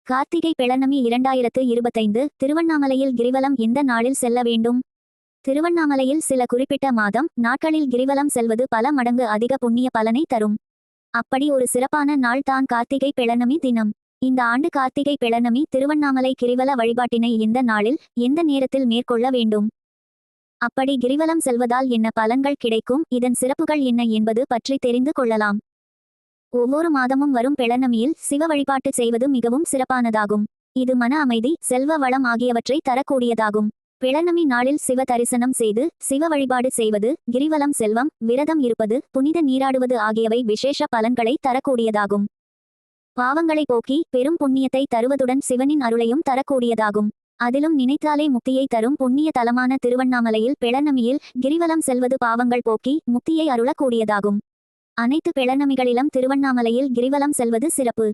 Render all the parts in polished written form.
கார்த்திகை பெளர்ணமி 2025 திருவண்ணாமலையில் கிரிவலம் எந்த நாளில் செல்ல வேண்டும்? திருவண்ணாமலையில் சில குறிப்பிட்ட மாதம் நாட்களில் கிரிவலம் செல்வது பல மடங்கு அதிக புண்ணிய பலனை தரும். அப்படி ஒரு சிறப்பான நாள் தான் கார்த்திகை பெளர்ணமி தினம். இந்த ஆண்டு கார்த்திகை பெளர்ணமி திருவண்ணாமலை கிரிவல வழிபாட்டினை எந்த நாளில் எந்த நேரத்தில் மேற்கொள்ள வேண்டும்? அப்படி கிரிவலம் செல்வதால் என்ன பலன்கள் கிடைக்கும், இதன் சிறப்புகள் என்ன என்பது பற்றி தெரிந்து கொள்ளலாம். ஒவ்வொரு மாதமும் வரும் பெளர்ணமியில் சிவ வழிபாட்டு செய்வது மிகவும் சிறப்பானதாகும். இது மன அமைதி, செல்வ வளம் ஆகியவற்றை தரக்கூடியதாகும். பெளர்ணமி நாளில் சிவ தரிசனம் செய்து சிவ வழிபாடு செய்வது, கிரிவலம் செல்வம், விரதம் இருப்பது, புனித நீராடுவது ஆகியவை விசேஷ பலன்களை தரக்கூடியதாகும். பாவங்களை போக்கி பெரும் புண்ணியத்தை தருவதுடன் சிவனின் அருளையும் தரக்கூடியதாகும். அதிலும் நினைத்தாலே முக்தியை தரும் புண்ணிய தலமான திருவண்ணாமலையில் பெளர்ணமியில் கிரிவலம் செல்வது பாவங்கள் போக்கி முக்தியை அருளக்கூடியதாகும். அனைத்து பெளர்ணமிகளிலும் திருவண்ணாமலையில் கிரிவலம் செல்வது சிறப்பு.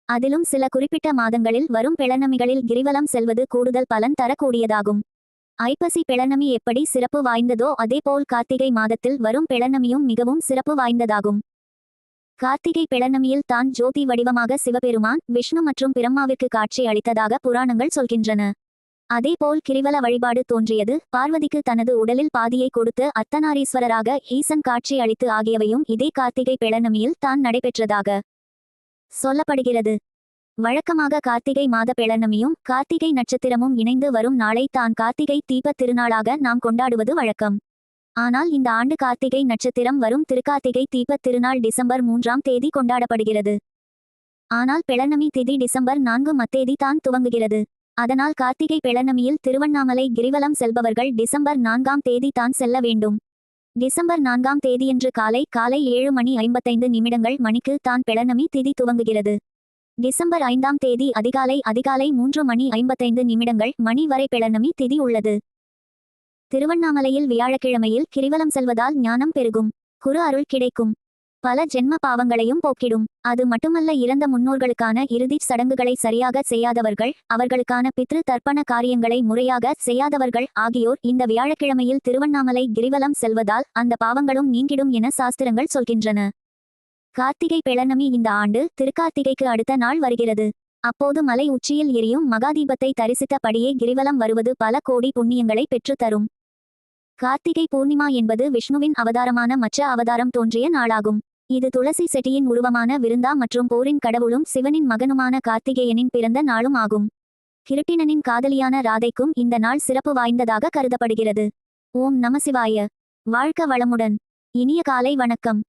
அதிலும் சில குறிப்பிட்ட மாதங்களில் வரும் பெளர்ணமிகளில் கிரிவலம் செல்வது கூடுதல் பலன் தரக்கூடியதாகும். ஐப்பசி பெளர்ணமி எப்படி சிறப்பு வாய்ந்ததோ அதேபோல் கார்த்திகை மாதத்தில் வரும் பெளர்ணமியும் மிகவும் சிறப்பு வாய்ந்ததாகும். கார்த்திகை பெளர்ணமியில் தான் ஜோதி வடிவமாக சிவபெருமான், விஷ்ணு மற்றும் பிரம்மாவிற்கு காட்சி அளித்ததாக புராணங்கள் சொல்கின்றன. அதேபோல் கிரிவல வழிபாடு தோன்றியது, பார்வதிக்கு தனது உடலில் பாதியை கொடுத்து அர்த்தநாரீஸ்வரராக ஈசன் காட்சி அளித்து ஆகியவையும் இதே கார்த்திகை பெளர்ணமியில் தான் நடைபெற்றதாக சொல்லப்படுகிறது. வழக்கமாக கார்த்திகை மாத பெளர்ணமியும் கார்த்திகை நட்சத்திரமும் இணைந்து வரும் நாளை தான் கார்த்திகை தீபத் திருநாளாக நாம் கொண்டாடுவது வழக்கம். ஆனால் இந்த ஆண்டு கார்த்திகை நட்சத்திரம் வரும் திருக்கார்த்திகை தீபத் திருநாள் டிசம்பர் 3ஆம் தேதி கொண்டாடப்படுகிறது. ஆனால் பெளர்ணமி திதி டிசம்பர் 4 மத்தேதி தான் துவங்குகிறது. அதனால் கார்த்திகை பெளர்ணமியில் திருவண்ணாமலை கிரிவலம் செல்பவர்கள் டிசம்பர் 4ஆம் தேதி தான் செல்ல வேண்டும். டிசம்பர் 4ஆம் தேதியன்று காலை 7:55 மணிக்கு தான் பெளர்ணமி திதி துவங்குகிறது. டிசம்பர் 5ஆம் தேதி அதிகாலை 3:55 மணி வரை பெளர்ணமி திதி உள்ளது. திருவண்ணாமலையில் வியாழக்கிழமையில் கிரிவலம் செல்வதால் ஞானம் பெருகும், குரு அருள் கிடைக்கும், பல ஜென்ம பாவங்களையும் போக்கிடும். அது மட்டுமல்ல, இறந்த முன்னோர்களுக்கான இறுதிச் சடங்குகளை சரியாக செய்யாதவர்கள், அவர்களுக்கான பித்ரு தர்ப்பண காரியங்களை முறையாக செய்யாதவர்கள் ஆகியோர் இந்த வியாழக்கிழமையில் திருவண்ணாமலை கிரிவலம் செல்வதால் அந்த பாவங்களும் நீங்கிடும் என சாஸ்திரங்கள் சொல்கின்றன. கார்த்திகை பெளர்ணமி இந்த ஆண்டு திருக்கார்த்திகைக்கு அடுத்த நாள் வருகிறது. அப்போது மலை உச்சியில் எரியும் மகாதீபத்தை தரிசித்தபடியே கிரிவலம் வருவது பல கோடி புண்ணியங்களை பெற்றுத்தரும். கார்த்திகை பூர்ணிமா என்பது விஷ்ணுவின் அவதாரமான மச்ச அவதாரம் தோன்றிய நாளாகும். இது துளசி செட்டியின் உருவமான விருந்தா மற்றும் போரின் கடவுளும் சிவனின் மகனுமான கார்த்திகேயனின் பிறந்த நாளும் ஆகும். கிருட்டிணனின் காதலியான ராதைக்கும் இந்த நாள் சிறப்பு வாய்ந்ததாக கருதப்படுகிறது. ஓம் நமசிவாய. வாழ்க வளமுடன். இனிய காலை வணக்கம்.